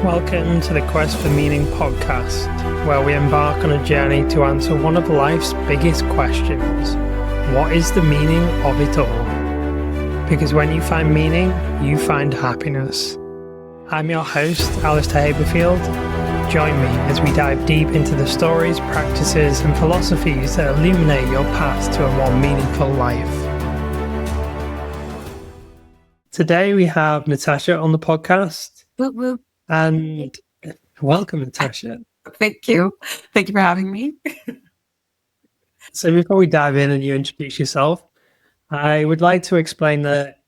Welcome to the Quest for Meaning podcast, where we embark on a journey to answer one of life's biggest questions. What is the meaning of it all? Because when you find meaning, you find happiness. I'm your host, Alistair Haberfield. Join me as we dive deep into the stories, practices, and philosophies that illuminate your path to a more meaningful life. Today we have Natasha on the podcast. Whoop, whoop. And welcome, Natasha. Thank you. Thank you for having me. So before we dive in and you introduce yourself, I would like to explain that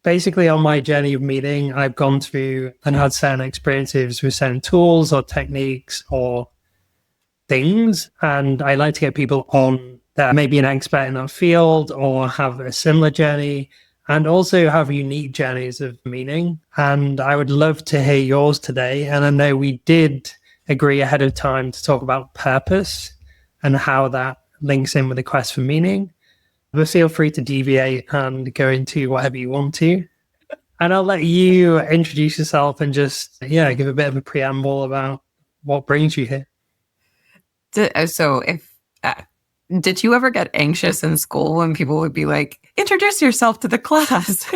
basically on my journey of meaning, I've gone through and had certain experiences with certain tools or techniques or things. And I like to get people on that may be an expert in that field or have a similar journey and also have unique journeys of meaning. And I would love to hear yours today. And I know we did agree ahead of time to talk about purpose and how that links in with the quest for meaning. But feel free to deviate and go into whatever you want to. And I'll let you introduce yourself and just, give a bit of a preamble about what brings you here. Did you ever get anxious in school when people would be like, introduce yourself to the class?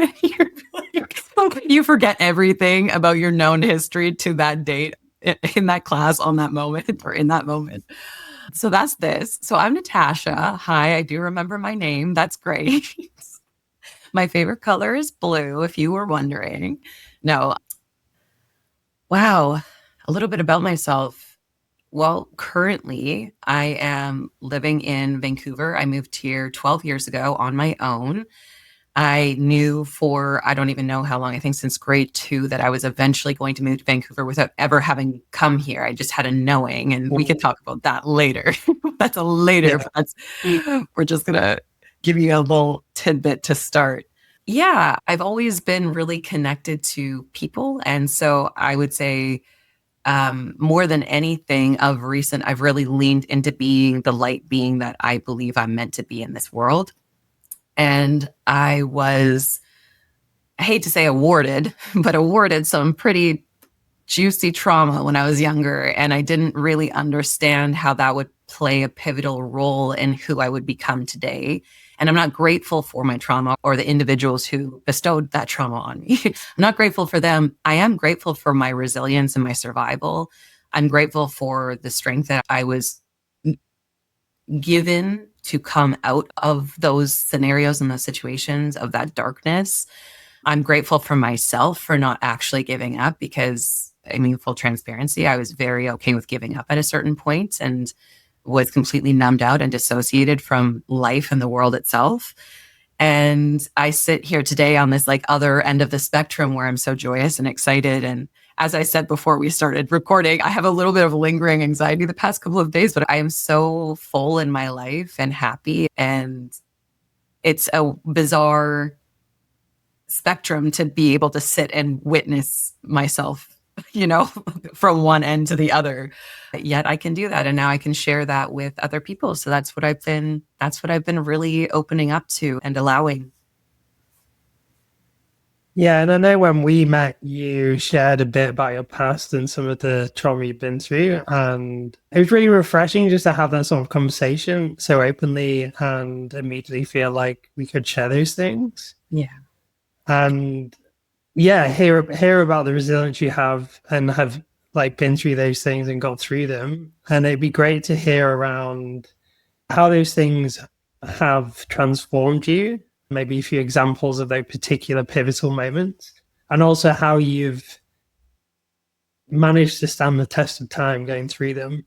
You forget everything about your known history to that date in that class on that moment or in that moment. So that's this. So I'm Natasha. Hi, I do remember my name. That's great. My favorite color is blue, if you were wondering. No. Wow. A little bit about myself. Well, currently, I am living in Vancouver. I moved here 12 years ago on my own. I knew for, I don't even know how long, I think since grade 2, that I was eventually going to move to Vancouver without ever having come here. I just had a knowing, and we could talk about that later. That's a later, but we're just going to give you a little tidbit to start. Yeah, I've always been really connected to people. And so I would say, more than anything of recent, I've really leaned into being the light being that I believe I'm meant to be in this world. And I hate to say awarded some pretty juicy trauma when I was younger. And I didn't really understand how that would play a pivotal role in who I would become today. And I'm not grateful for my trauma or the individuals who bestowed that trauma on me. I'm not grateful for them. I am grateful for my resilience and my survival. I'm grateful for the strength that I was given to come out of those scenarios and those situations of that darkness. I'm grateful for myself for not actually giving up because, full transparency, I was very okay with giving up at a certain point and was completely numbed out and dissociated from life and the world itself. And I sit here today on this other end of the spectrum where I'm so joyous and excited. And as I said before we started recording, I have a little bit of lingering anxiety the past couple of days, but I am so full in my life and happy. And it's a bizarre spectrum to be able to sit and witness myself, from one end to the other. Yet I can do that. And now I can share that with other people. So that's what I've been really opening up to and allowing. Yeah. And I know when we met, you shared a bit about your past and some of the trauma you've been through. And it was really refreshing just to have that sort of conversation so openly and immediately feel like we could share those things. Yeah. And hear about the resilience you have and have been through those things and got through them. And it'd be great to hear around how those things have transformed you, maybe a few examples of those particular pivotal moments, and also how you've managed to stand the test of time going through them.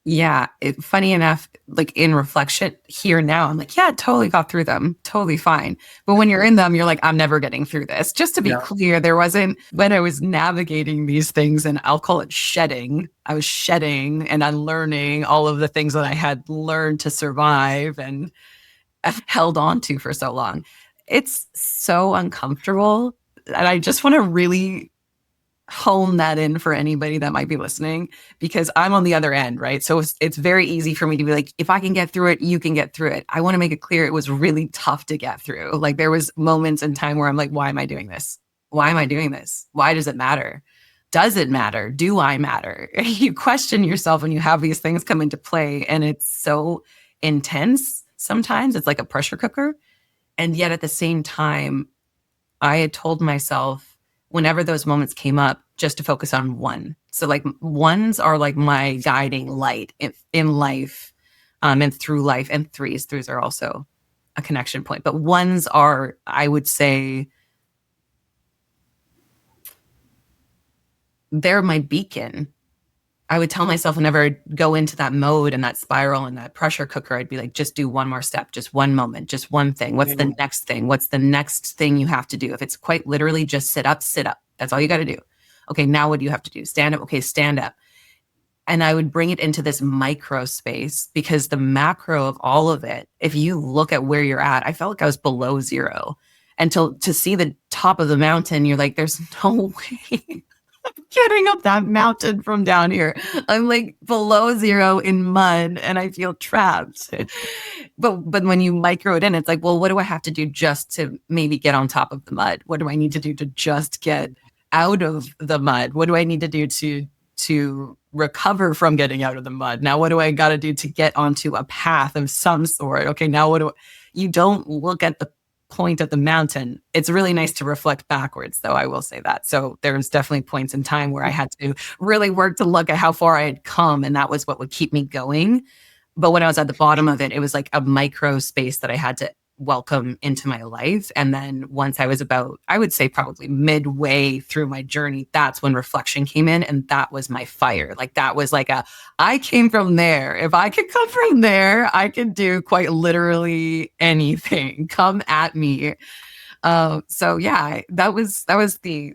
Yeah. Funny enough, in reflection here now, I'm totally got through them. Totally fine. But when you're in them, you're I'm never getting through this. Just to be clear, there wasn't, when I was navigating these things, and I'll call it shedding, I was shedding and unlearning all of the things that I had learned to survive and held on to for so long. It's so uncomfortable. And I just want to really hone that in for anybody that might be listening, because I'm on the other end, right? So it's very easy for me to be if I can get through it, you can get through it. I want to make it clear it was really tough to get through. There was moments in time where I'm why am I doing this? Why am I doing this? Why does it matter? does it matter? Do I matter? You question yourself when you have these things come into play, and it's so intense. Sometimes it's like a pressure cooker. And yet at the same time, I had told myself whenever those moments came up, just to focus on one. So like ones are like my guiding light in life, and through life, and threes are also a connection point. But ones are, I would say, they're my beacon. I would tell myself whenever I'd go into that mode and that spiral and that pressure cooker, I'd be like, just do one more step, just one moment, just one thing. What's the next thing? What's the next thing you have to do? If it's quite literally just sit up, sit up. That's all you got to do. Okay, now what do you have to do? Stand up. Okay, stand up. And I would bring it into this micro space, because the macro of all of it, if you look at where you're at, I felt like I was below zero. And to see the top of the mountain, you're like, there's no way getting up that mountain from down here. I'm like below zero in mud and I feel trapped. But when you micro it in, it's like, well, what do I have to do just to maybe get on top of the mud? What do I need to do to just get out of the mud? What do I need to do to recover from getting out of the mud? Now, what do I got to do to get onto a path of some sort? Okay, now you don't look at the point of the mountain. It's really nice to reflect backwards, though, I will say that. So there's definitely points in time where I had to really work to look at how far I had come, and that was what would keep me going. But when I was at the bottom of it, it was like a micro space that I had to welcome into my life. And then once I was about, I would say probably midway through my journey, that's when reflection came in. And that was my fire. Like that was like I came from there. If I could come from there, I could do quite literally anything. Come at me. So yeah, that was the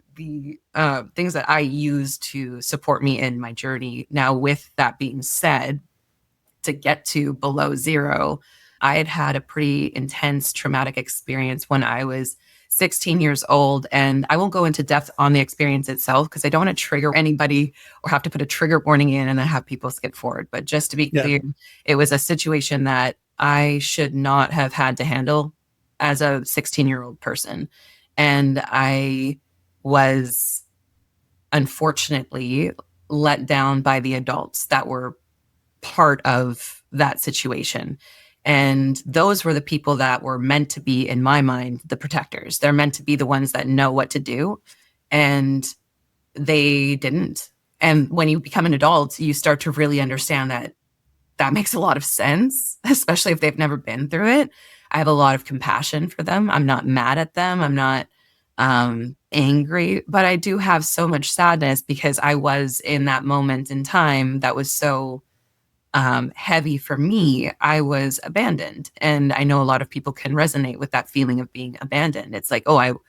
things that I used to support me in my journey. Now, with that being said, to get to below zero, I had a pretty intense traumatic experience when I was 16 years old. And I won't go into depth on the experience itself because I don't want to trigger anybody or have to put a trigger warning in and then have people skip forward. But just to be clear, it was a situation that I should not have had to handle as a 16-year-old person. And I was unfortunately let down by the adults that were part of that situation. And those were the people that were meant to be, in my mind, the protectors. They're meant to be the ones that know what to do. And they didn't. And when you become an adult, you start to really understand that that makes a lot of sense, especially if they've never been through it. I have a lot of compassion for them. I'm not mad at them. I'm not angry, but I do have so much sadness because I was in that moment in time that was so heavy for me. I was abandoned. And I know a lot of people can resonate with that feeling of being abandoned. It's like, oh,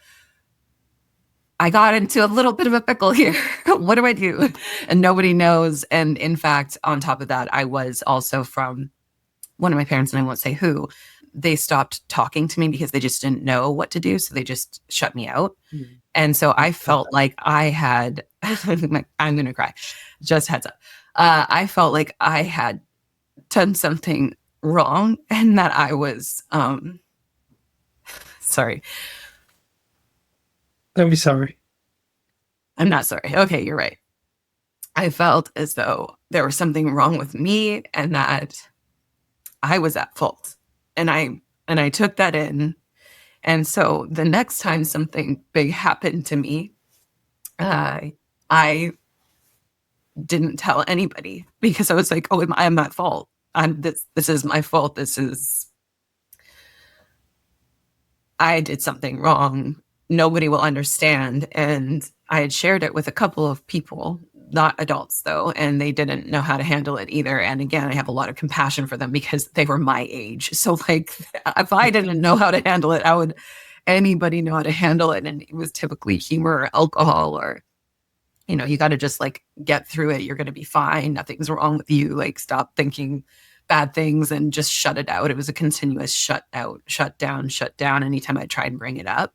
I got into a little bit of a pickle here. What do I do? And nobody knows. And in fact, on top of that, I was also from one of my parents, and I won't say who, they stopped talking to me because they just didn't know what to do. So they just shut me out. Mm. And so I felt like I had, I'm going to cry, just heads up. I felt like I had done something wrong and that I was, sorry. Don't be sorry. I'm not sorry. Okay, you're right. I felt as though there was something wrong with me and that I was at fault. And I took that in. And so the next time something big happened to me, I didn't tell anybody because I was like, oh, I'm at fault. This is my fault. I did something wrong. Nobody will understand. And I had shared it with a couple of people, not adults though, and they didn't know how to handle it either. And again, I have a lot of compassion for them because they were my age. So like, if I didn't know how to handle it, how would anybody know how to handle it? And it was typically humor or alcohol or, you got to just like get through it. You're going to be fine. Nothing's wrong with you. Like stop thinking bad things and just shut it out. It was a continuous shut down anytime I tried and bring it up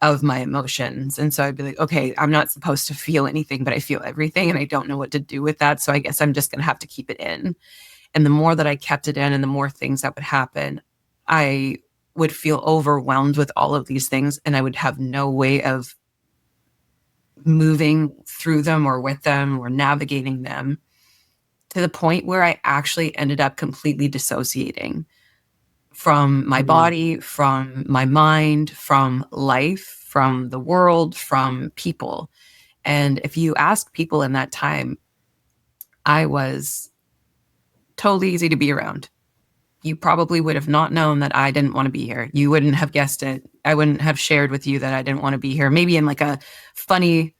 of my emotions. And so I'd be like, okay, I'm not supposed to feel anything, but I feel everything and I don't know what to do with that. So I guess I'm just going to have to keep it in. And the more that I kept it in and the more things that would happen, I would feel overwhelmed with all of these things and I would have no way of moving through them or with them or navigating them, to the point where I actually ended up completely dissociating from my body, from my mind, from life, from the world, from people. And if you ask people in that time, I was totally easy to be around. You probably would have not known that I didn't want to be here. You wouldn't have guessed it. I wouldn't have shared with you that I didn't want to be here. Maybe in like a funny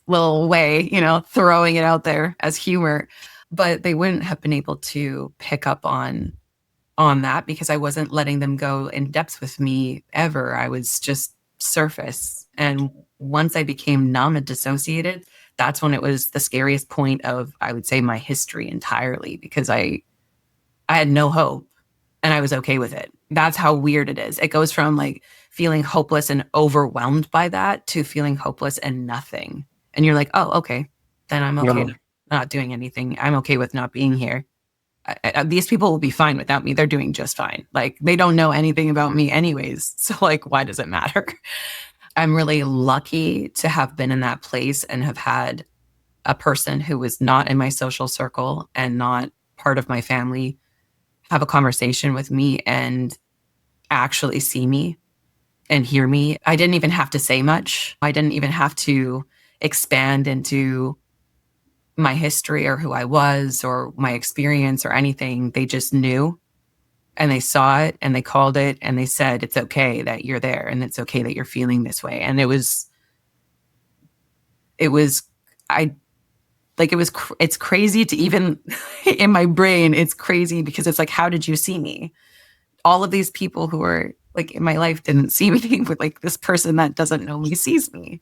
little way, throwing it out there as humor, but they wouldn't have been able to pick up on that because I wasn't letting them go in depth with me ever. I was just surface. And once I became numb and dissociated, that's when it was the scariest point of, I would say, my history entirely, because I had no hope and I was okay with it. That's how weird it is. It goes from like feeling hopeless and overwhelmed by that to feeling hopeless and nothing. And you're like, oh, okay, then I'm okay not doing anything. I'm okay with not being here. These people will be fine without me. They're doing just fine. Like, they don't know anything about me anyways. So like, why does it matter? I'm really lucky to have been in that place and have had a person who was not in my social circle and not part of my family have a conversation with me and actually see me and hear me. I didn't even have to say much. I didn't even have to expand into my history or who I was or my experience or anything. They just knew, and they saw it, and they called it, and they said, it's okay that you're there, and it's okay that you're feeling this way. And it's crazy to even, in my brain, it's crazy because it's like, how did you see me? All of these people who are like in my life didn't see me, but like this person that doesn't know me sees me.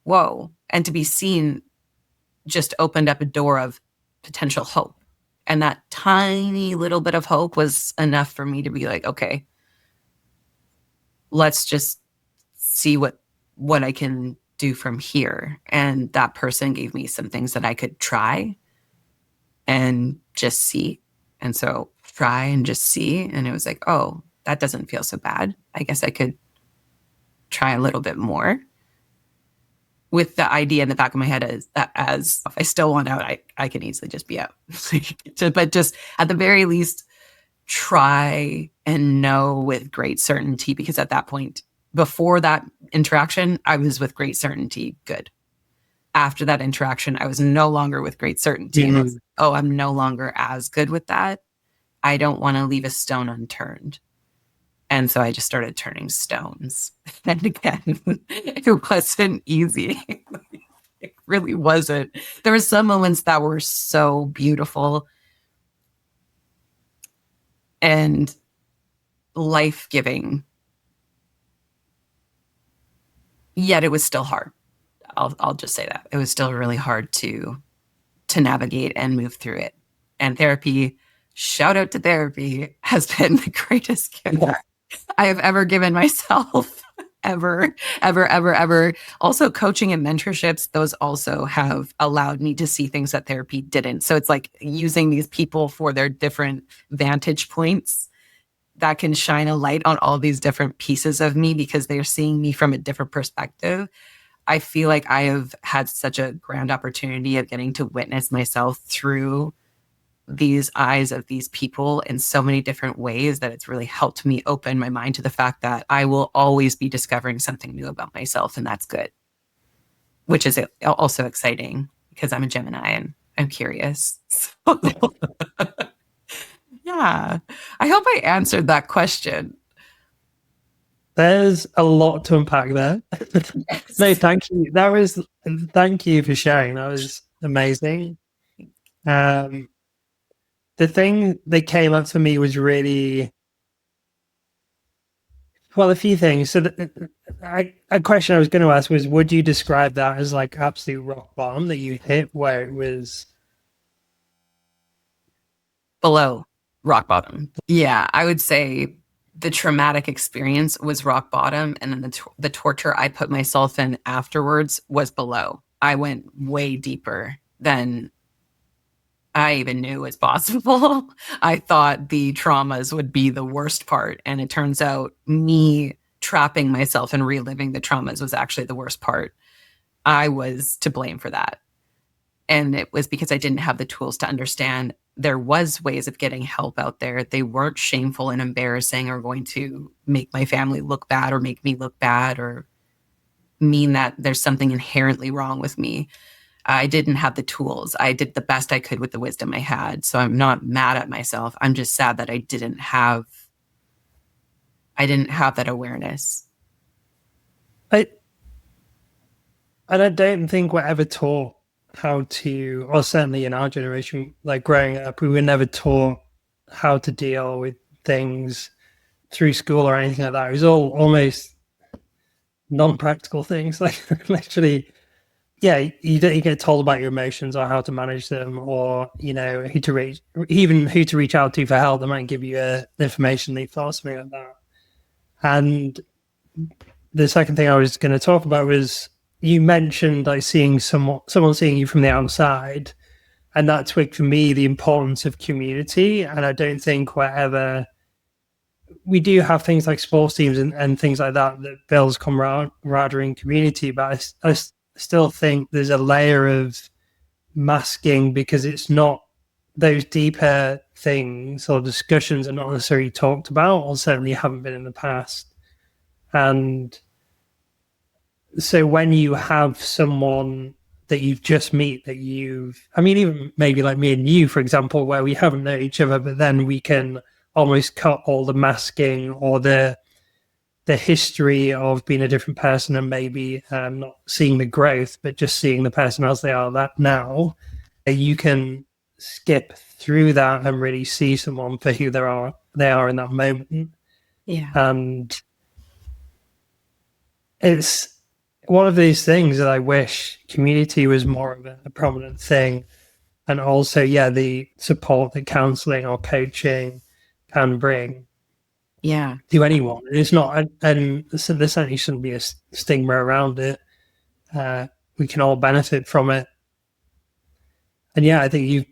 Whoa. And to be seen just opened up a door of potential hope. And that tiny little bit of hope was enough for me to be like, okay, let's just see what I can do from here. And that person gave me some things that I could try and just see. And so try and just see. And it was like, oh, that doesn't feel so bad. I guess I could try a little bit more, with the idea in the back of my head as if I still want out, I can easily just be out. But just at the very least, try and know with great certainty, because at that point, before that interaction, I was with great certainty good. After that interaction, I was no longer with great certainty. And was, oh, I'm no longer as good with that. I don't want to leave a stone unturned. And so I just started turning stones. And again, it wasn't easy. It really wasn't. There were some moments that were so beautiful and life-giving, yet it was still hard. I'll just say that. It was still really hard to navigate and move through it. And therapy, shout out to therapy, has been the greatest gift I have ever given myself. Ever. Also, coaching and mentorships, those also have allowed me to see things that therapy didn't. So it's like using these people for their different vantage points that can shine a light on all these different pieces of me because they're seeing me from a different perspective. I feel like I have had such a grand opportunity of getting to witness myself through these eyes of these people in so many different ways that it's really helped me open my mind to the fact that I will always be discovering something new about myself, and that's good, which is also exciting because I'm a Gemini and I'm curious. So, yeah, I hope I answered that question. There's a lot to unpack there. Yes. No, thank you. Thank you for sharing. That was amazing. The thing that came up for me was really, well, a few things. So a question I was going to ask was, would you describe that as like absolute rock bottom that you hit where it was below rock bottom? Yeah, I would say the traumatic experience was rock bottom, and then the torture I put myself in afterwards was below. I went way deeper than I even knew was possible. I thought the traumas would be the worst part, and it turns out me trapping myself and reliving the traumas was actually the worst part. I was to blame for that. And it was because I didn't have the tools to understand there was ways of getting help out there. They weren't shameful and embarrassing or going to make my family look bad or make me look bad or mean that there's something inherently wrong with me. I didn't have the tools. I did the best I could with the wisdom I had. So I'm not mad at myself. I'm just sad that I didn't have that awareness. I and I don't think we're ever taught how to, or certainly in our generation, like growing up, we were never taught how to deal with things through school or anything like that. It was all almost non-practical things, like literally. Yeah, you get told about your emotions or how to manage them, or who to reach, even who to reach out to for help. They might give you a information leaflet or something like that. And the second thing I was going to talk about was you mentioned like seeing someone seeing you from the outside, and that twigged for me the importance of community. And I don't think we do have things like sports teams and things like that that builds camaraderie and community, but I still think there's a layer of masking because it's not those deeper things or discussions are not necessarily talked about, or certainly haven't been in the past. And so when you have someone that you've just meet that I mean, even maybe like me and you, for example, where we haven't known each other, but then we can almost cut all the masking or the history of being a different person, and maybe not seeing the growth, but just seeing the person as they are that now, you can skip through that and really see someone for who they are in that moment. Yeah. And it's one of these things that I wish community was more of a prominent thing. And also, yeah, the support that counseling or coaching can bring Yeah. to anyone. It's not, and there certainly shouldn't be a stigma around it. We can all benefit from it. And yeah, I think you,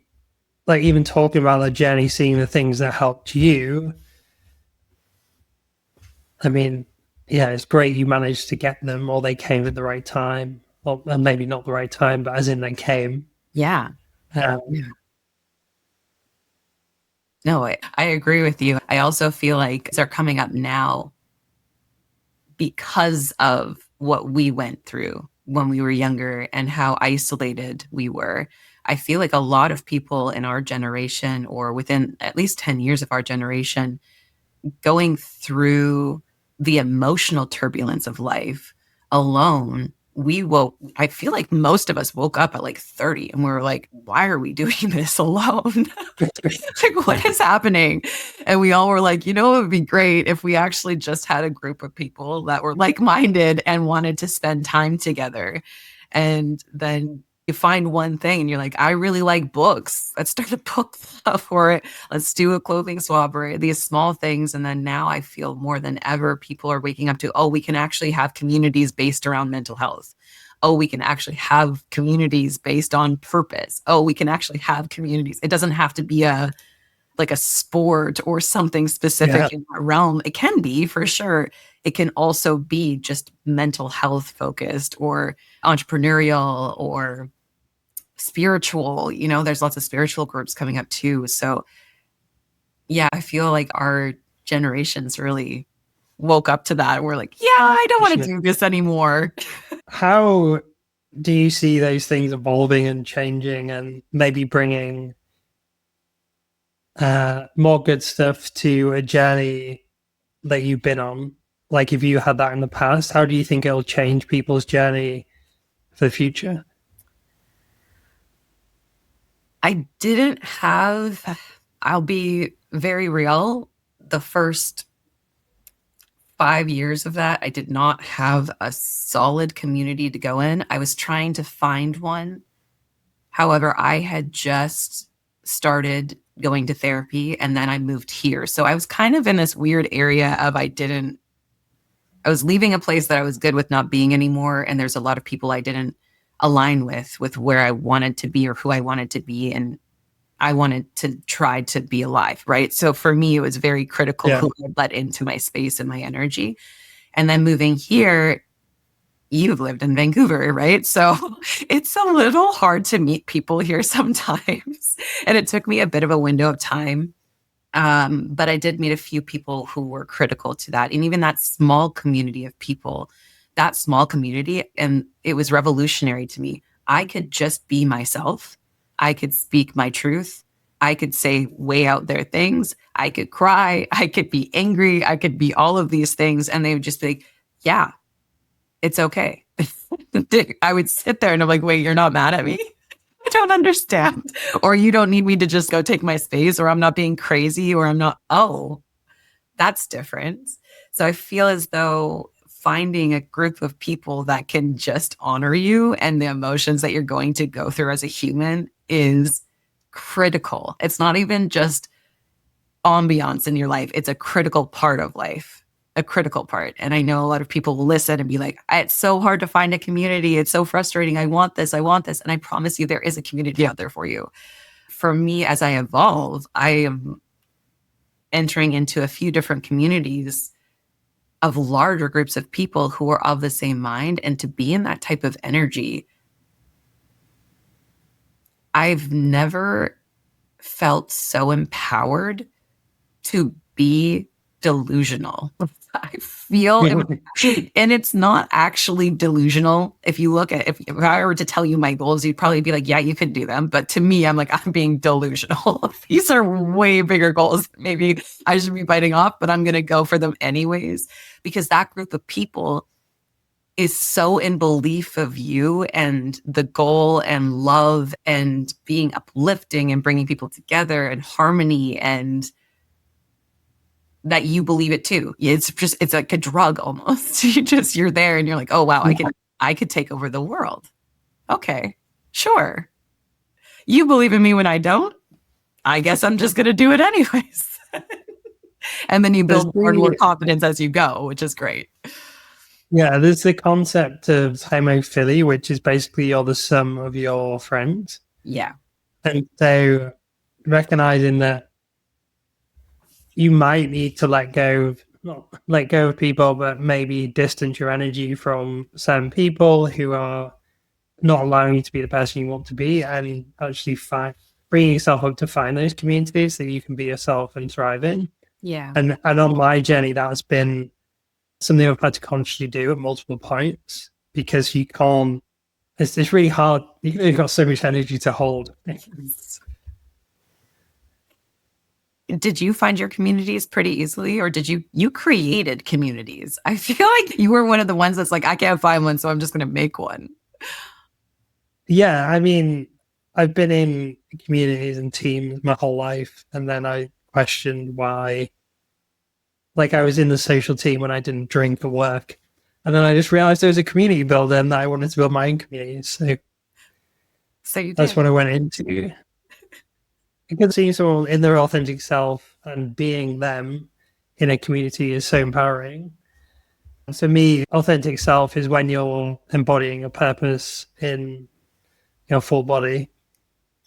like, even talking about the journey, seeing the things that helped you. I mean, yeah, it's great you managed to get them, or they came at the right time, or maybe not the right time, but as in they came. Yeah. Um, Yeah. No, I agree with you. I also feel like they're coming up now because of what we went through when we were younger and how isolated we were. I feel like a lot of people in our generation, or within at least 10 years of our generation, going through the emotional turbulence of life alone, I feel like most of us woke up at like 30 and we were like, why are we doing this alone? Like, what is happening? And we all were like, it would be great if we actually just had a group of people that were like-minded and wanted to spend time together. And then you find one thing and you're like, I really like books. Let's start a book club for it. Let's do a clothing swap, or these small things. And then now I feel more than ever people are waking up to, oh, we can actually have communities based around mental health. Oh, we can actually have communities based on purpose. Oh, we can actually have communities. It doesn't have to be a sport or something specific in that realm. It can be, for sure. It can also be just mental health focused or entrepreneurial or spiritual. There's lots of spiritual groups coming up too. So yeah, I feel like our generations really woke up to that. We're like, yeah, I don't want to do this anymore. How do you see those things evolving and changing and maybe bringing more good stuff to a journey that you've been on? Like, if you had that in the past, how do you think it'll change people's journey for the future? I didn't have, I'll be very real, the first 5 years of that, I did not have a solid community to go in. I was trying to find one. However, I had just started going to therapy and then I moved here. So I was kind of in this weird area of I was leaving a place that I was good with not being anymore. And there's a lot of people I didn't align with where I wanted to be or who I wanted to be. And I wanted to try to be alive, right? So for me, it was very critical who I let into my space and my energy. And then moving here, you've lived in Vancouver, right? So it's a little hard to meet people here sometimes. And it took me a bit of a window of time. But I did meet a few people who were critical to that. And even that small community of people, that small community, and it was revolutionary to me. I could just be myself. I could speak my truth. I could say way out there things. I could cry. I could be angry. I could be all of these things. And they would just be like, yeah, it's okay. I would sit there and I'm like, wait, you're not mad at me? I don't understand. Or you don't need me to just go take my space, or I'm not being crazy, or I'm not, oh, that's different. So I feel as though finding a group of people that can just honor you and the emotions that you're going to go through as a human is critical. It's not even just ambiance in your life, it's a critical part of life. A critical part. And I know a lot of people will listen and be like, it's so hard to find a community. It's so frustrating. I want this. I want this. And I promise you, there is a community out there for you. For me, as I evolve, I am entering into a few different communities of larger groups of people who are of the same mind. And to be in that type of energy, I've never felt so empowered to be delusional. I feel, and it's not actually delusional. If you look at, if I were to tell you my goals, you'd probably be like, yeah, you could do them. But to me, I'm like, I'm being delusional. These are way bigger goals. Maybe I should be biting off, but I'm going to go for them anyways, because that group of people is so in belief of you and the goal and love and being uplifting and bringing people together and harmony, and that you believe it too. It's like a drug almost. You're there and you're like, oh wow, I could take over the world. Okay, sure. You believe in me when I don't. I guess I'm just going to do it anyways. And then you build more and more confidence as you go, which is great. Yeah, there's the concept of homophily, which is basically you're the sum of your friends. Yeah. And so recognizing that you might need to not let go of people, but maybe distance your energy from certain people who are not allowing you to be the person you want to be, and actually bringing yourself up to find those communities that you can be yourself and thrive in. Yeah. And on my journey, that has been something I've had to consciously do at multiple points, because you can't, it's really hard. You've got so much energy to hold. Did you find your communities pretty easily, or did you created communities? I feel like you were one of the ones that's like, I can't find one, so I'm just going to make one. Yeah, I mean, I've been in communities and teams my whole life, and then I questioned why. Like, I was in the social team when I didn't drink or work, and then I just realized there was a community builder, and I wanted to build my own community. So you that's did. what I went into. Because seeing someone in their authentic self and being them in a community is so empowering. For me, authentic self is when you're embodying a purpose in your full body.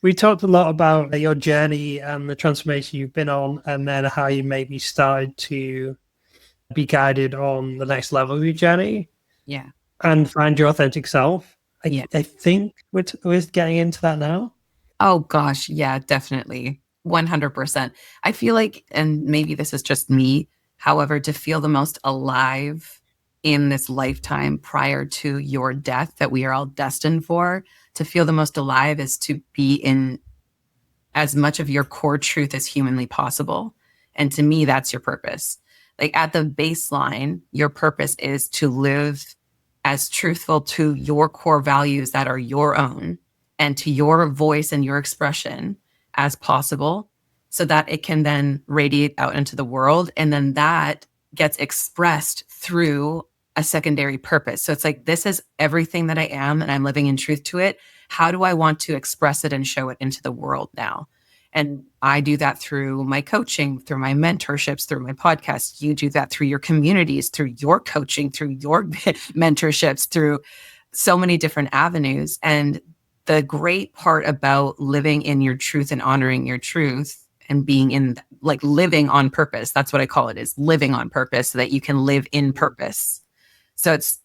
We talked a lot about your journey and the transformation you've been on, and then how you maybe started to be guided on the next level of your journey. Yeah. And find your authentic self. Yeah. I think we're getting into that now. Oh gosh, yeah, definitely. 100%. I feel like, and maybe this is just me, however, to feel the most alive in this lifetime prior to your death that we are all destined for, to feel the most alive is to be in as much of your core truth as humanly possible. And to me, that's your purpose. Like at the baseline, your purpose is to live as truthful to your core values that are your own and to your voice and your expression as possible, so that it can then radiate out into the world. And then that gets expressed through a secondary purpose. So it's like, this is everything that I am, and I'm living in truth to it. How do I want to express it and show it into the world now? And I do that through my coaching, through my mentorships, through my podcast. You do that through your communities, through your coaching, through your mentorships, through so many different avenues. And the great part about living in your truth and honoring your truth and being in, like, living on purpose, that's what I call it, is living on purpose, so that you can live in purpose. So it's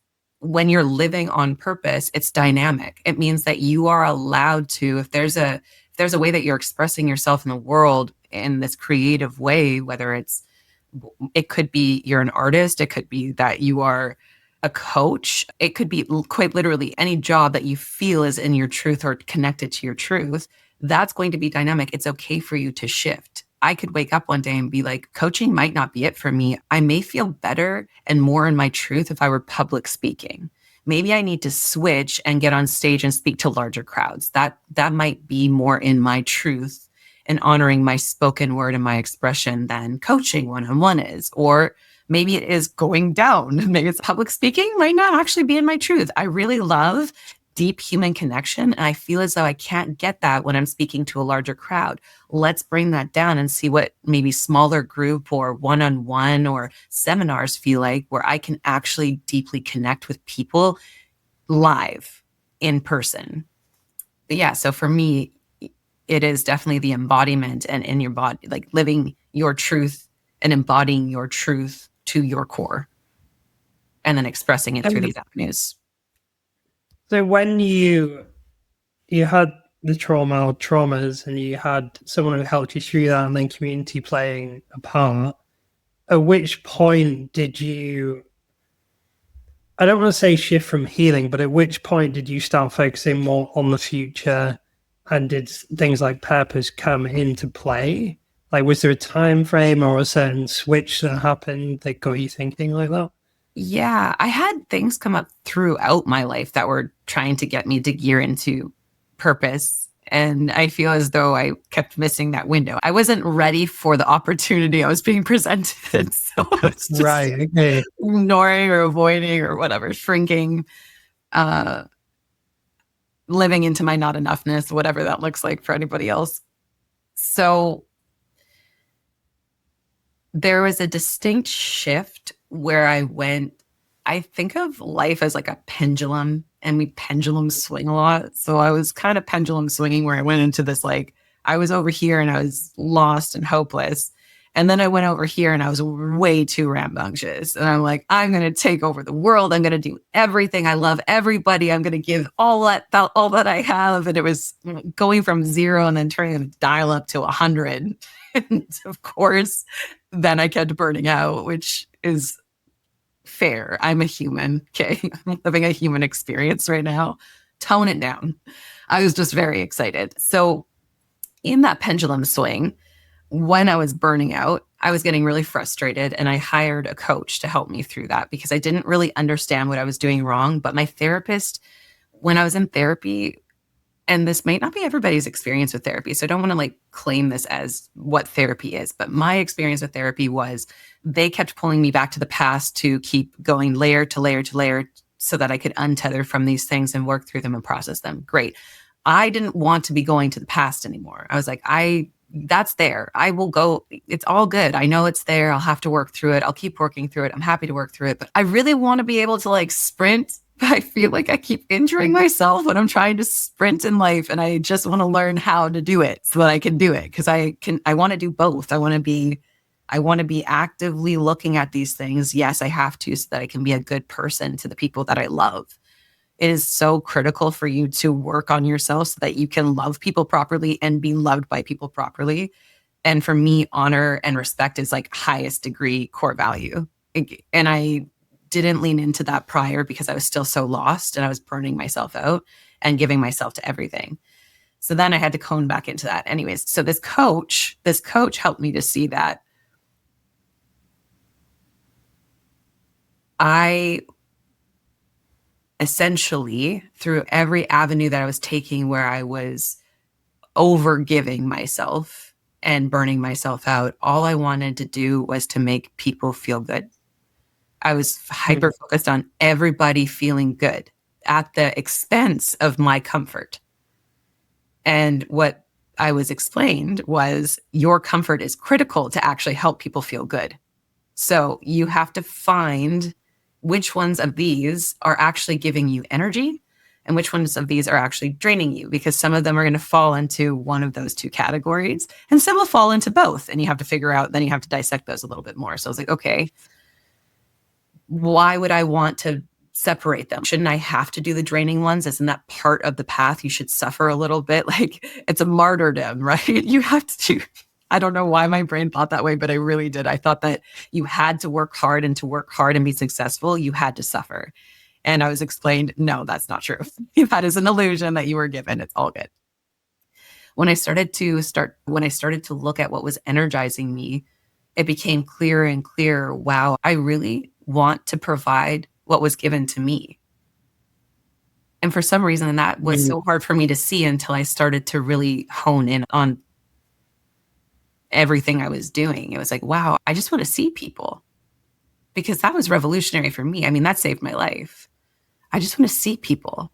when you're living on purpose, it's dynamic. It means that you are allowed to, if there's a way that you're expressing yourself in the world in this creative way, whether it could be you're an artist, it could be that you are a coach, it could be quite literally any job that you feel is in your truth or connected to your truth, that's going to be dynamic. It's okay for you to shift. I could wake up one day and be like, coaching might not be it for me. I may feel better and more in my truth if I were public speaking. Maybe I need to switch and get on stage and speak to larger crowds. That might be more in my truth and honoring my spoken word and my expression than coaching one-on-one is. Or maybe it is going down. Maybe it's public speaking might not actually be in my truth. I really love deep human connection. And I feel as though I can't get that when I'm speaking to a larger crowd. Let's bring that down and see what maybe smaller group or one-on-one or seminars feel like, where I can actually deeply connect with people live in person. But yeah, so for me, it is definitely the embodiment and in your body, like living your truth and embodying your truth to your core and then expressing it through these avenues. So when you had the trauma or traumas and you had someone who helped you through that and then community playing a part, at which point did you, I don't want to say shift from healing, but at which point did you start focusing more on the future, and did things like purpose come into play? Like, was there a time frame or a certain switch that happened that got you thinking like that? Yeah, I had things come up throughout my life that were trying to get me to gear into purpose. And I feel as though I kept missing that window. I wasn't ready for the opportunity I was being presented. So I was just ignoring or avoiding or whatever, shrinking, living into my not enoughness, whatever that looks like for anybody else. So there was a distinct shift where I think of life as like a pendulum, and we pendulum swing a lot. So I was kind of pendulum swinging where I went into this, like, I was over here and I was lost and hopeless. And then I went over here and I was way too rambunctious. And I'm like, I'm going to take over the world. I'm going to do everything. I love everybody. I'm going to give all that I have. And it was going from 0 and then turning the dial up to 100. And of course, then I kept burning out, which is fair. I'm a human. Okay. I'm living a human experience right now. Tone it down. I was just very excited. So in that pendulum swing, when I was burning out, I was getting really frustrated, and I hired a coach to help me through that because I didn't really understand what I was doing wrong. But my therapist, when I was in therapy, and this might not be everybody's experience with therapy, so I don't want to like claim this as what therapy is, but my experience with therapy was they kept pulling me back to the past to keep going layer to layer to layer so that I could untether from these things and work through them and process them. Great. I didn't want to be going to the past anymore. I was like, that's there. I will go. It's all good. I know it's there. I'll have to work through it. I'll keep working through it. I'm happy to work through it, but I really want to be able to like sprint. I feel like I keep injuring myself when I'm trying to sprint in life, and I just want to learn how to do it so that I can do it. Cause I want to do both. I want to be actively looking at these things. Yes, I have to, so that I can be a good person to the people that I love. It is so critical for you to work on yourself so that you can love people properly and be loved by people properly. And for me, honor and respect is like highest degree core value. And I didn't lean into that prior because I was still so lost and I was burning myself out and giving myself to everything. So then I had to cone back into that. Anyways, so this coach helped me to see that I essentially, through every avenue that I was taking where I was over giving myself and burning myself out, all I wanted to do was to make people feel good. I was hyper focused on everybody feeling good at the expense of my comfort. And what I was explained was your comfort is critical to actually help people feel good. So you have to find which ones of these are actually giving you energy and which ones of these are actually draining you, because some of them are going to fall into one of those two categories and some will fall into both. And you have to figure out, then you have to dissect those a little bit more. So I was like, okay, why would I want to separate them. Shouldn't I have to do the draining ones? Isn't that part of the path? You should suffer a little bit. Like, it's a martyrdom, right? You have to. I don't know why my brain thought that way, but I really did. I thought that you had to work hard, and to work hard and be successful, you had to suffer. And I was explained, no, that's not true. That is an illusion that you were given. It's all good. When I started to look at what was energizing me, it became clearer and clearer. Wow, I really want to provide what was given to me. And for some reason, that was so hard for me to see until I started to really hone in on everything I was doing. It was like, wow, I just want to see people, because that was revolutionary for me. I mean, that saved my life. I just want to see people.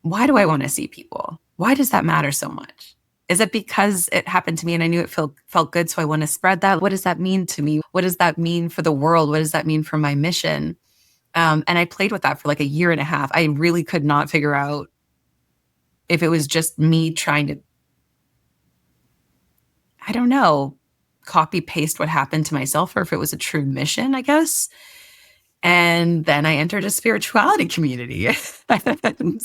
Why do I want to see people? Why does that matter so much? Is it because it happened to me and I knew it felt good, so I want to spread that? What does that mean to me? What does that mean for the world? What does that mean for my mission? And I played with that for like a year and a half. I really could not figure out if it was just me trying to, I don't know, copy paste what happened to myself, or if it was a true mission, I guess. And then I entered a spirituality community. And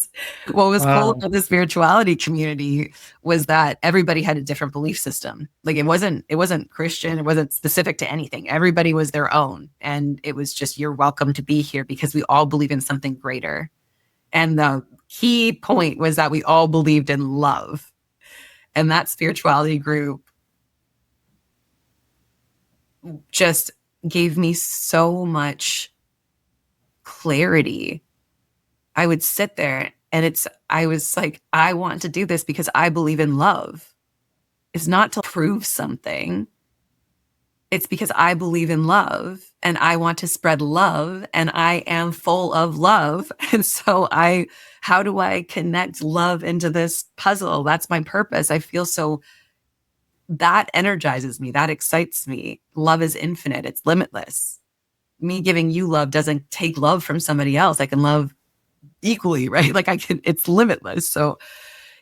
what was cool about the spirituality community was that everybody had a different belief system. Like, it wasn't Christian. It wasn't specific to anything. Everybody was their own. And it was just, you're welcome to be here because we all believe in something greater. And the key point was that we all believed in love. And that spirituality group just gave me so much clarity. I would sit there and I was like, I want to do this because I believe in love. It's not to prove something. It's because I believe in love and I want to spread love, and I am full of love. And so how do I connect love into this puzzle? That's my purpose. I feel so, that energizes me. That excites me. Love is infinite. It's limitless. Me giving you love doesn't take love from somebody else. I can love equally, right? Like, it's limitless. So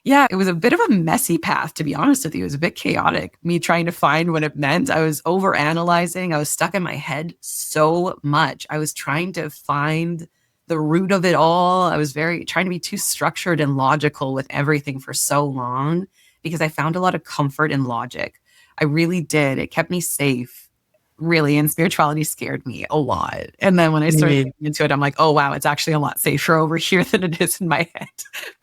yeah, it was a bit of a messy path, to be honest with you. It was a bit chaotic, me trying to find what it meant. I was overanalyzing. I was stuck in my head so much. I was trying to find the root of it all. I was trying to be too structured and logical with everything for so long, because I found a lot of comfort in logic. I really did. It kept me safe. Really, and spirituality scared me a lot. And then when I started getting into it, I'm like, oh wow, it's actually a lot safer over here than it is in my head.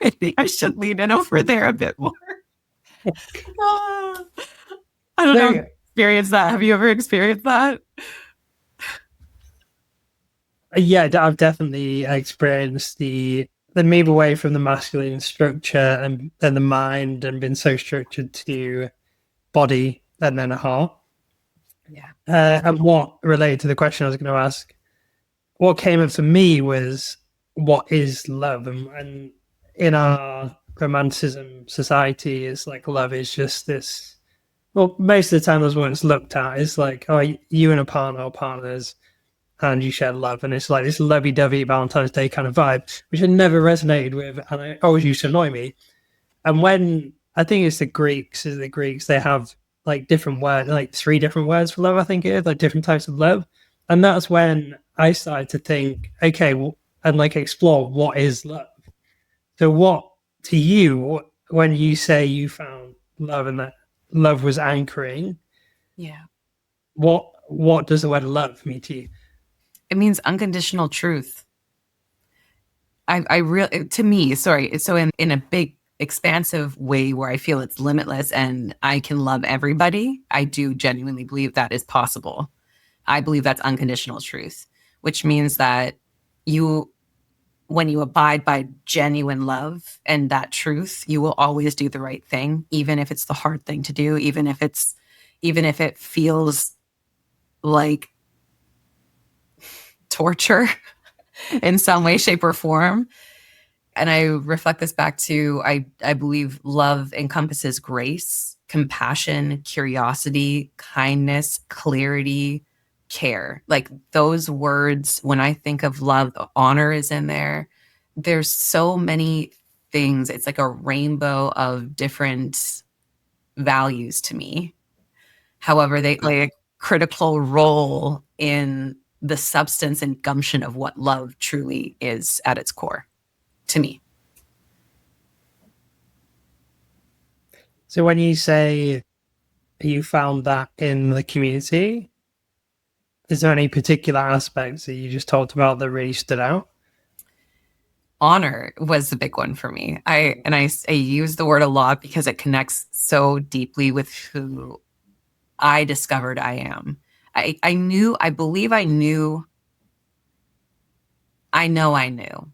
Maybe I should lean in over there a bit more. I don't know if you experienced that. Have you ever experienced that? Yeah, I've definitely experienced the move away from the masculine structure and then the mind, and been so structured to body and then a heart. Yeah. And what related to the question I was going to ask, what came up for me was, what is love? And in our romanticism society, is like, love is just this. Well, most of the time, that's what it's looked at. It's like, oh, you and a partner or partners, and you share love, and it's like this lovey-dovey Valentine's Day kind of vibe, which I never resonated with, and it always used to annoy me. And when I think it's the Greeks, they have like different words, like 3 different words for love. I think it is like different types of love, and that's when I started to think, okay, well, and like explore what is love. So, what to you, when you say you found love and that love was anchoring? Yeah. What does the word love mean to you? It means unconditional truth. I really, to me, sorry. So in a big expansive way where I feel it's limitless and I can love everybody, I do genuinely believe that is possible. I believe that's unconditional truth, which means that when you abide by genuine love and that truth, you will always do the right thing, even if it's the hard thing to do, even if it feels like torture in some way, shape, or form. And I reflect this back to, I believe love encompasses grace, compassion, curiosity, kindness, clarity, care. Like, those words, when I think of love, honor is in there. There's so many things. It's like a rainbow of different values to me. However, they play a critical role in the substance and gumption of what love truly is at its core to me. So when you say you found that in the community, is there any particular aspects that you just talked about that really stood out? Honor was the big one for me. I use the word a lot because it connects so deeply with who I discovered I am. I knew, I believe I knew, I know I knew.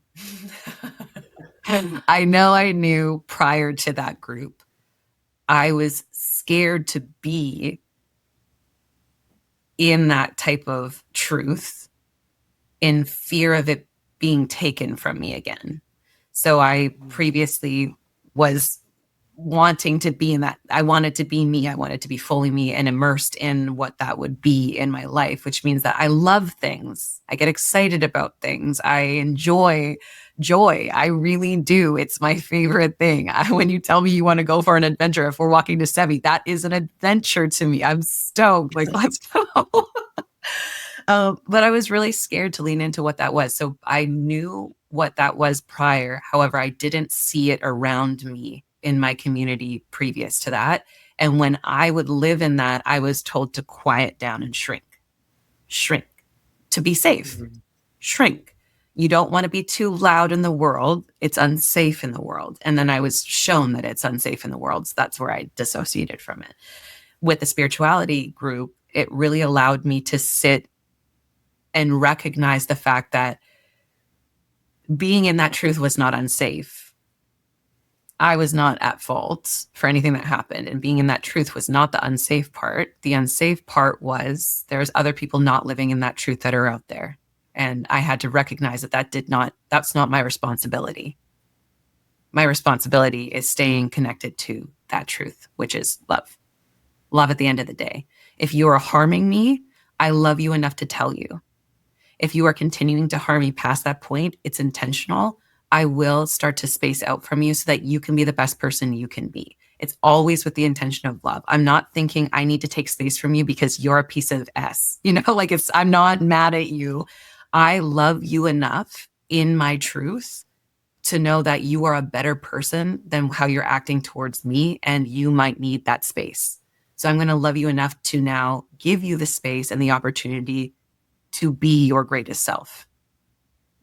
I know I knew prior to that group. I was scared to be in that type of truth in fear of it being taken from me again. So I previously was wanting to be in that. I wanted to be me. I wanted to be fully me and immersed in what that would be in my life, which means that I love things. I get excited about things. I enjoy joy. I really do. It's my favorite thing. When you tell me you want to go for an adventure, if we're walking to Sevi, that is an adventure to me. I'm stoked. Like, let's go. But I was really scared to lean into what that was. So I knew what that was prior. However, I didn't see it around me in my community previous to that. And when I would live in that, I was told to quiet down and shrink to be safe, shrink. You don't want to be too loud in the world. It's unsafe in the world. And then I was shown that it's unsafe in the world. So that's where I dissociated from it. With the spirituality group, it really allowed me to sit and recognize the fact that being in that truth was not unsafe. I was not at fault for anything that happened. And being in that truth was not the unsafe part. The unsafe part was there's other people not living in that truth that are out there. And I had to recognize that that's not my responsibility. My responsibility is staying connected to that truth, which is love. Love at the end of the day. If you are harming me, I love you enough to tell you. If you are continuing to harm me past that point, it's intentional. I will start to space out from you so that you can be the best person you can be. It's always with the intention of love. I'm not thinking I need to take space from you because you're a piece of S. I'm not mad at you. I love you enough in my truth to know that you are a better person than how you're acting towards me, and you might need that space. So I'm going to love you enough to now give you the space and the opportunity to be your greatest self.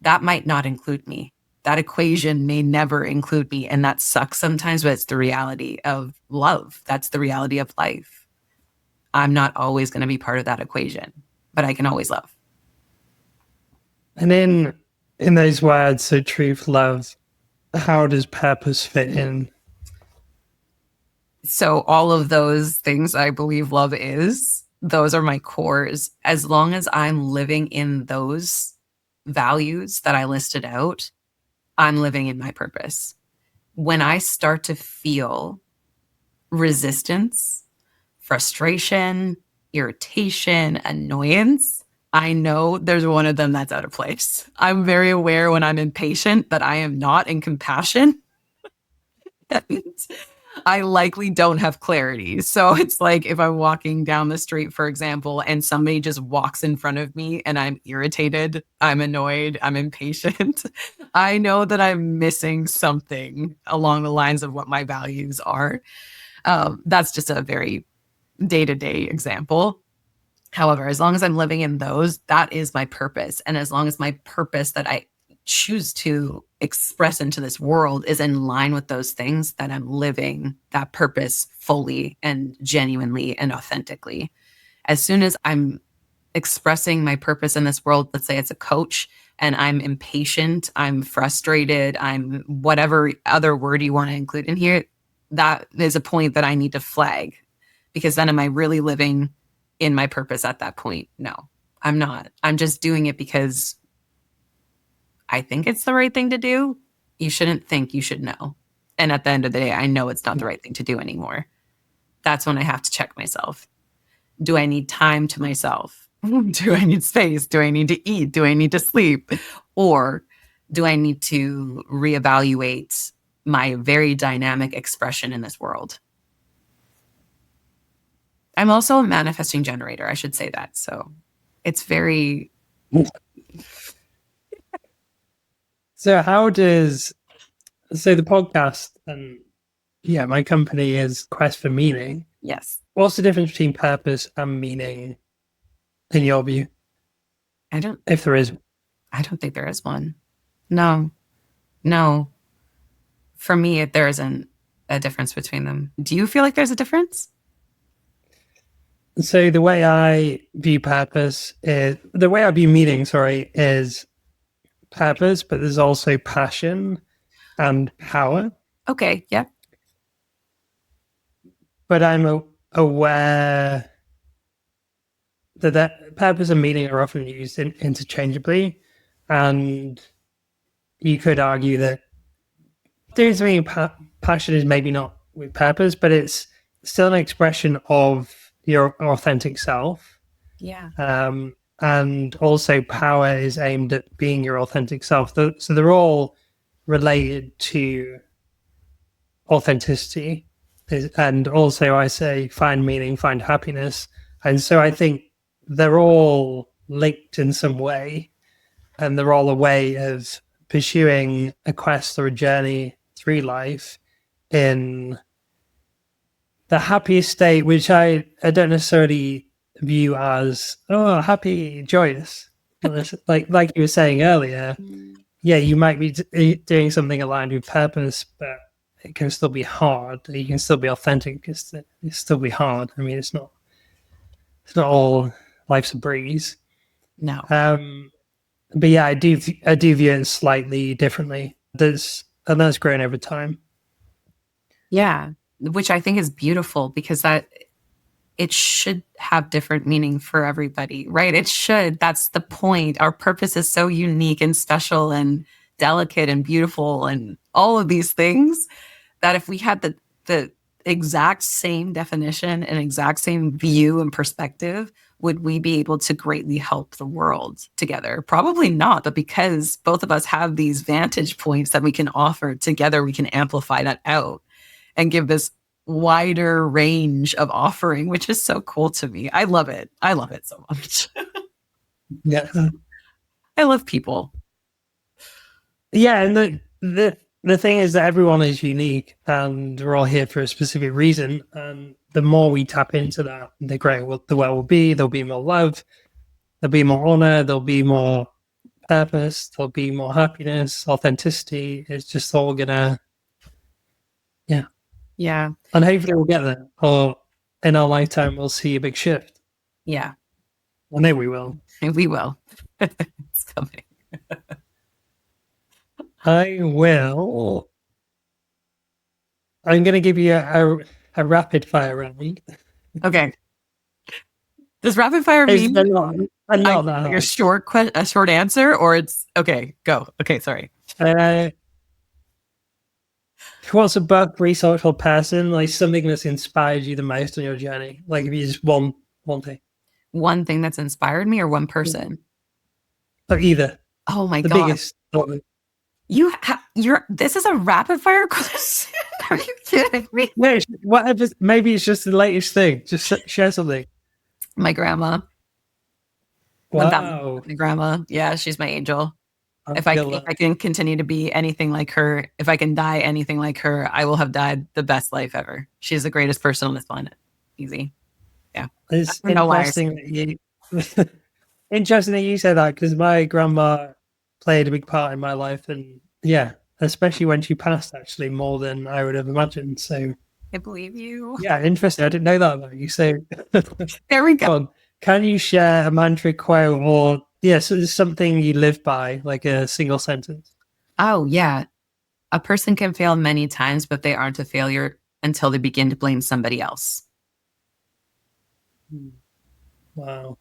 That might not include me. That equation may never include me. And that sucks sometimes, but it's the reality of love. That's the reality of life. I'm not always going to be part of that equation, but I can always love. And in those words, so truth, love, how does purpose fit in? So all of those things I believe love is, those are my cores. As long as I'm living in those values that I listed out, I'm living in my purpose. When I start to feel resistance, frustration, irritation, annoyance, I know there's one of them that's out of place. I'm very aware when I'm impatient that I am not in compassion. And I likely don't have clarity. So it's like if I'm walking down the street, for example, and somebody just walks in front of me and I'm irritated, I'm annoyed, I'm impatient, I know that I'm missing something along the lines of what my values are. That's just a very day-to-day example. However, as long as I'm living in those, that is my purpose. And as long as my purpose that I choose to express into this world is in line with those things, that I'm living that purpose fully and genuinely and authentically. As soon as I'm expressing my purpose in this world, let's say it's a coach, and I'm impatient, I'm frustrated, I'm whatever other word you want to include in here, that is a point that I need to flag, because then am I really living in my purpose at that point? No, I'm not. I'm just doing it because I think it's the right thing to do. You shouldn't think, you should know. And at the end of the day, I know it's not the right thing to do anymore. That's when I have to check myself. Do I need time to myself? Do I need space? Do I need to eat? Do I need to sleep? Or do I need to reevaluate my very dynamic expression in this world? I'm also a manifesting generator. I should say that. So it's very So the podcast and yeah, my company is Quest for Meaning. Yes. What's the difference between purpose and meaning in your view, I don't if there is? I don't think there is one. No. No. For me, there isn't a difference between them. Do you feel like there's a difference? So the way I view purpose is the way I view meaning, sorry, is purpose, but there's also passion and power. Okay, yeah. But aware that purpose and meaning are often used interchangeably, and you could argue that doing something passion is maybe not with purpose, but it's still an expression of your authentic self. Yeah. And also power is aimed at being your authentic self. So they're all related to authenticity. And also I say find meaning, find happiness. And so I think they're all linked in some way, and they're all a way of pursuing a quest or a journey through life in the happiest state, which I don't necessarily view as happy, joyous. Like you were saying earlier, yeah, you might be doing something aligned with purpose, but it can still be hard. You can still be authentic. It's still be hard. I mean, it's not all life's a breeze. No. But yeah, I do view it slightly differently. That's grown over time. Yeah. Which I think is beautiful because that it should have different meaning for everybody, right? It should. That's the point. Our purpose is so unique and special and delicate and beautiful and all of these things that if we had the exact same definition and exact same view and perspective, would we be able to greatly help the world together? Probably not, but because both of us have these vantage points that we can offer together, we can amplify that out and give this wider range of offering, which is so cool to me. I love it. I love it so much. Yeah, I love people. yeah, and the thing is that everyone is unique, and we're all here for a specific reason. And the more we tap into that, the greater the world will be. There'll be more love. There'll be more honor. There'll be more purpose. There'll be more happiness, authenticity. It's just all gonna, yeah. Yeah. And hopefully we'll get there. Or in our lifetime, we'll see a big shift. Yeah. I know we will. We will. It's coming. I will. I'm going to give you a rapid fire round. Okay. Does rapid fire It's mean not that hard. a short answer, or it's okay? Go. Okay, sorry. What's a book, research, or person, like something that's inspired you the most on your journey? Like if you just one thing, One thing that's inspired me, or one person? or either Oh my the god! biggest. You're. This is a rapid fire question. Are you kidding me? Yeah, whatever. Maybe it's just the latest thing. Just share something. My grandma. Wow, My grandma. Yeah, she's my angel. I If feel I that. can continue to be anything like her, if I can die anything like her, I will have died the best life ever. She's the greatest person on this planet. Easy. Yeah. It's I don't know why. interesting that you. Interesting that you said that because my grandma played a big part in my life, and yeah, especially when she passed, actually more than I would have imagined. So I believe you. yeah, interesting. I didn't know that about you. So There we go. can you share a mantra quote or so something you live by, like a single sentence? Oh, yeah. A person can fail many times, but they aren't a failure until they begin to blame somebody else. Wow.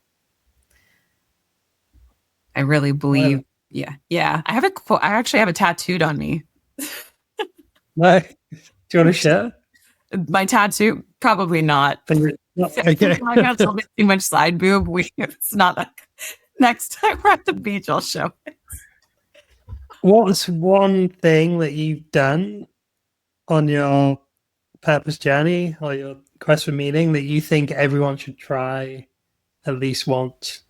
I really believe. Well, Yeah. Yeah. I have a quote. I actually have it tattooed on me. no. Do you want to share? My tattoo, probably not. Okay. I'm not gonna tell me too much side boob. It's not like next time we're at the beach, I'll show it. What's one thing that you've done on your purpose journey or your quest for meaning that you think everyone should try at least once?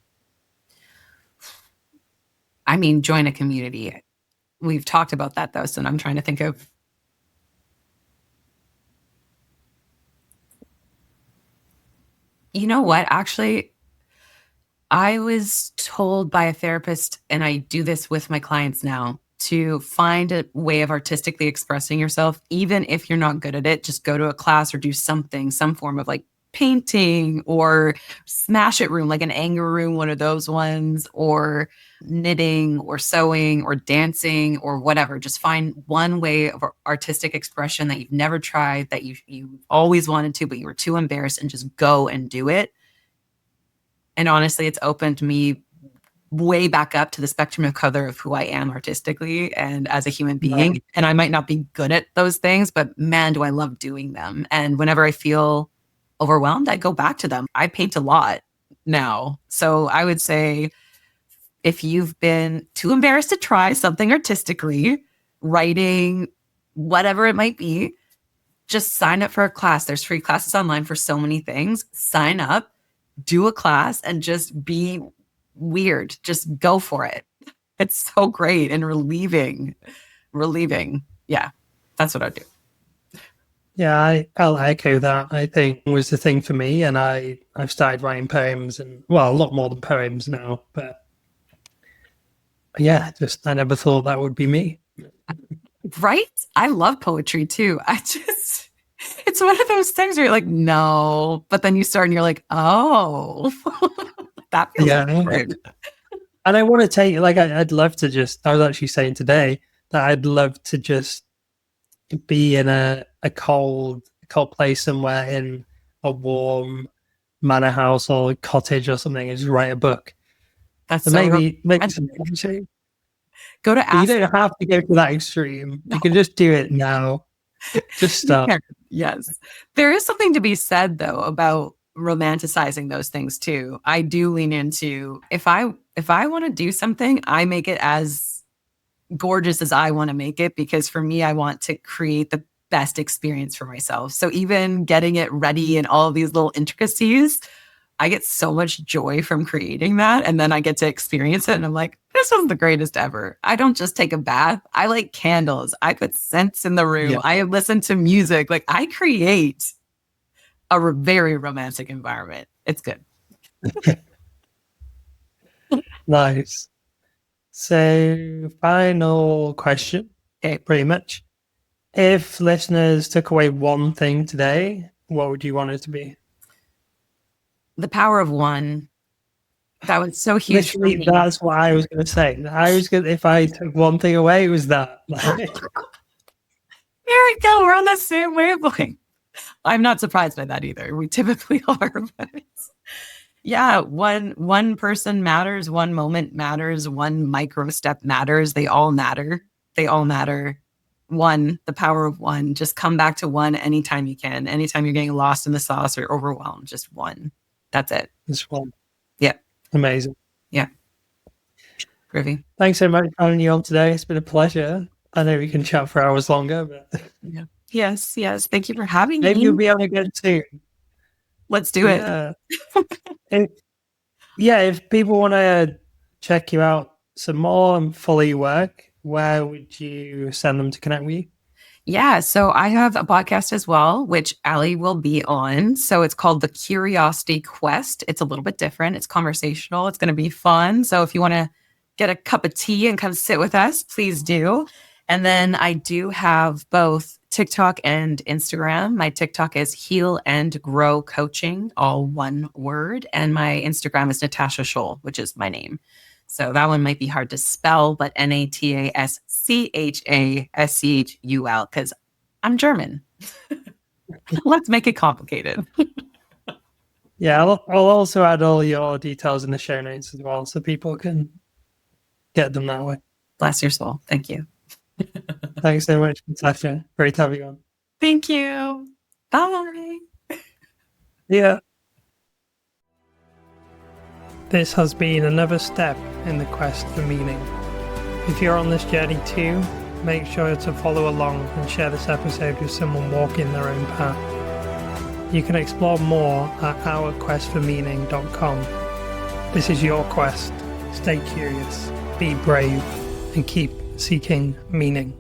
I mean, join a community. We've talked about that though, so I'm trying to think of. You know what? Actually, I was told by a therapist, and I do this with my clients now, to find a way of artistically expressing yourself, even if you're not good at it. Just go to a class or do something, some form of like painting or smash it room, like an anger room, one of those ones, or knitting or sewing or dancing or whatever. Just find one way of artistic expression that you've never tried, that you always wanted to, but you were too embarrassed, and just go and do it. And honestly, it's opened me way back up to the spectrum of color of who I am artistically and as a human being. Right. And I might not be good at those things, but man, do I love doing them. And whenever I feel overwhelmed, I go back to them. I paint a lot now. So I would say, if you've been too embarrassed to try something artistically, writing, whatever it might be, just sign up for a class. There's free classes online for so many things. Sign up, do a class, and just be weird. Just go for it. It's so great and relieving. Yeah, that's what I do. Yeah, I'll echo that. I think was the thing for me, and I've started writing poems, and well, a lot more than poems now. But yeah, just I never thought that would be me. Right? I love poetry too. It's one of those things where you're like, no, but then you start and you're like, oh, that feels good. And I want to take, like, I'd love to just, I was actually saying today that I'd love to just be in a cold place somewhere in a warm manor house or cottage or something and just write a book. That's so so maybe some poetry. Go to You don't have to go to that extreme. No. You can just do it now. Just start. Yes. There is something to be said though about romanticizing those things too. I do lean into, if I want to do something, I make it as gorgeous as I want to make it, because for me, I want to create the best experience for myself. So even getting it ready and all of these little intricacies, I get so much joy from creating that. And then I get to experience it. And I'm like, this was the greatest ever. I don't just take a bath. I light candles. I put scents in the room. Yeah. I listen to music. Like, I create a very romantic environment. It's good. Nice. So final question. Okay, pretty much. If listeners took away one thing today, what would you want it to be? The power of one. That was so huge. Literally, that's what I was going to say. If I took one thing away, it was that. Here we go. We're on the same wavelength. I'm not surprised by that either. We typically are. But yeah, one person matters. One moment matters. One micro step matters. They all matter. One, the power of one. Just come back to one anytime you can. Anytime you're getting lost in the sauce or overwhelmed, just one. That's it. Just one. Yeah. Amazing. Yeah. Groovy. Thanks so much for having you on today. It's been a pleasure. I know we can chat for hours longer, but yeah. Yes. Thank you for having me. Maybe you'll be able to get soon. Let's do it. If people want to check you out some more and follow your work, where would you send them to connect with you? Yeah, so I have a podcast as well, which Ali will be on. So it's called The Curiosity Quest. It's a little bit different. It's conversational. It's going to be fun. So if you want to get a cup of tea and come sit with us, please do. And then I do have both TikTok and Instagram. My TikTok is Heal and Grow Coaching, all one word. And my Instagram is Natascha Schul, which is my name. So that one might be hard to spell, but NATASCHASCHUL, because I'm German. Let's make it complicated. Yeah, I'll also add all your details in the show notes as well, so people can get them that way. Bless your soul. Thank you. Thanks so much, Natasha. Great to have you on. Thank you. Bye. Yeah. This has been another step in the quest for meaning. If you're on this journey too, make sure to follow along and share this episode with someone walking their own path. You can explore more at ourquestformeaning.com. This is your quest. Stay curious, be brave, and keep seeking meaning.